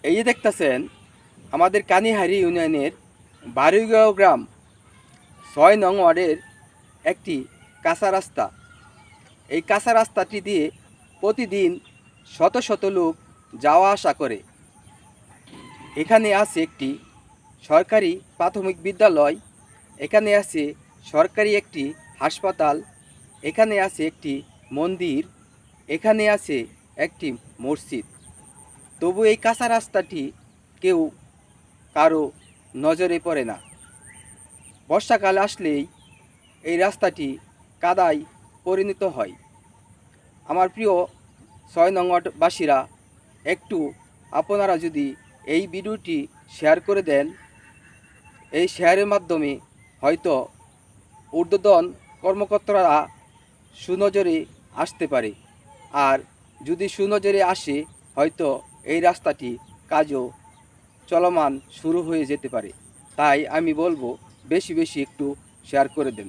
এই যে দেখতেছেন আমাদের কানিহারি ইউনিয়নের বারুইগাঁও গ্রাম ৬ নং ওয়ার্ডের একটি কাঁচা রাস্তা। এই কাঁচা রাস্তাটি দিয়ে প্রতিদিন শত শত লোক যাওয়া আসা করে। এখানে আছে একটি সরকারি প্রাথমিক বিদ্যালয়, এখানে আছে সরকারি একটি হাসপাতাল, এখানে আছে একটি মন্দির, এখানে আছে একটি মসজিদ। তবু এই কাঁচা রাস্তাটি কেউ কারো নজরে পড়ে না। বর্ষাকাল আসলেই এই রাস্তাটি কাদায় পরিণত হয়। আমার প্রিয় ৬ নং ওয়ার্ডবাসীরা, একটু আপনারা যদি এই ভিডিওটি শেয়ার করে দেন, এই শেয়ারের মাধ্যমে হয়তো ঊর্ধ্বতন কর্মকর্তারা সুনজরে আসতে পারে। আর যদি সুনজরে আসে, হয়তো এই রাস্তাটি কাজও চলমান শুরু হয়ে যেতে পারে। তাই আমি বলবো বেশি বেশি একটু শেয়ার করে দেন।